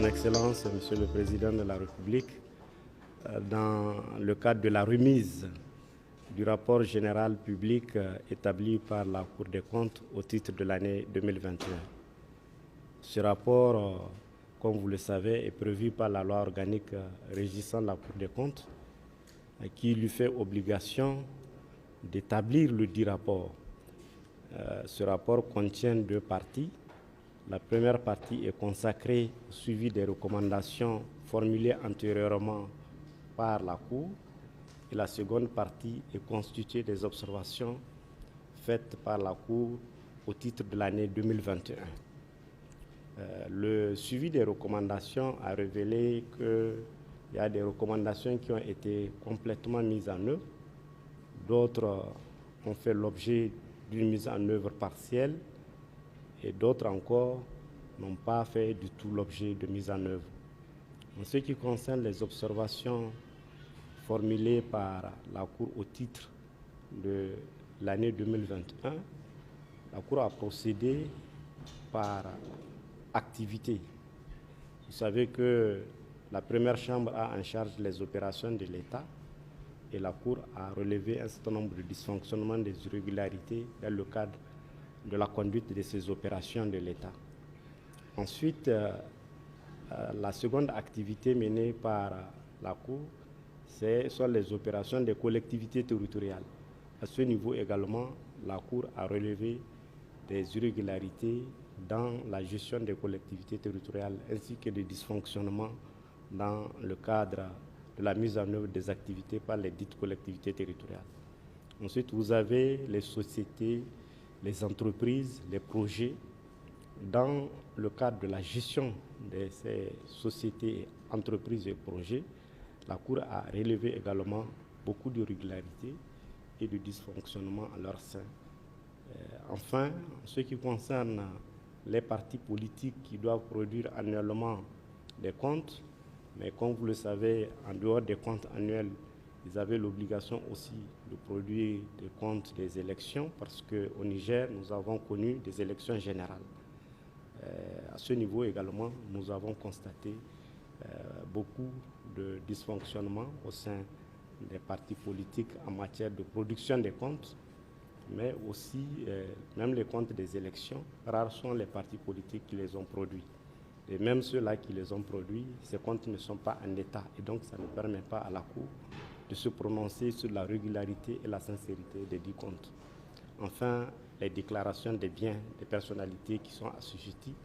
Excellence, Monsieur le Président de la République, dans le cadre de la remise du rapport général public établi par la Cour des comptes au titre de l'année 2021. Ce rapport, comme vous le savez, est prévu par la loi organique régissant la Cour des comptes, qui lui fait obligation d'établir le dit rapport. Ce rapport contient deux parties. La première partie est consacrée au suivi des recommandations formulées antérieurement par la Cour et la seconde partie est constituée des observations faites par la Cour au titre de l'année 2021. Le suivi des recommandations a révélé qu'il y a des recommandations qui ont été complètement mises en œuvre, d'autres ont fait l'objet d'une mise en œuvre partielle et d'autres encore n'ont pas fait du tout l'objet de mise en œuvre. En ce qui concerne les observations formulées par la Cour au titre de l'année 2021, la Cour a procédé par activité. Vous savez que la première chambre a en charge les opérations de l'État et la Cour a relevé un certain nombre de dysfonctionnements, des irrégularités dans le cadre de la conduite de ces opérations de l'État. Ensuite, la seconde activité menée par la Cour, sont les opérations des collectivités territoriales. À ce niveau également, la Cour a relevé des irrégularités dans la gestion des collectivités territoriales ainsi que des dysfonctionnements dans le cadre de la mise en œuvre des activités par les dites collectivités territoriales. Ensuite, vous avez les sociétés, les entreprises, les projets. Dans le cadre de la gestion de ces sociétés, entreprises et projets, la Cour a relevé également beaucoup d'irrégularités et de dysfonctionnements à leur sein. Enfin, en ce qui concerne les partis politiques qui doivent produire annuellement des comptes, mais comme vous le savez, en dehors des comptes annuels, ils avaient l'obligation aussi de produire des comptes des élections parce qu'au Niger, nous avons connu des élections générales. À ce niveau également, nous avons constaté beaucoup de dysfonctionnements au sein des partis politiques en matière de production des comptes, mais aussi même les comptes des élections. Rares sont les partis politiques qui les ont produits. Et même ceux-là qui les ont produits, ces comptes ne sont pas en état. Et donc, ça ne permet pas à la Cour de se prononcer sur la régularité et la sincérité des dits comptes. Enfin, les déclarations des biens des personnalités qui sont assujetties.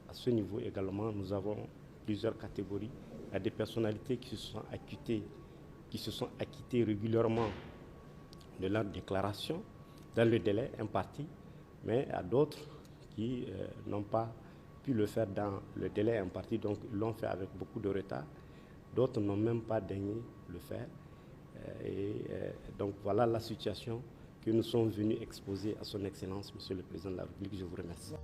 À ce niveau également, nous avons plusieurs catégories. Il y a des personnalités qui se sont acquittées régulièrement de leurs déclarations dans le délai imparti, mais il y a d'autres qui n'ont pas pu le faire dans le délai imparti, donc ils l'ont fait avec beaucoup de retard. D'autres n'ont même pas daigné le faire. Donc voilà la situation que nous sommes venus exposer à son Excellence, Monsieur le Président de la République. Je vous remercie.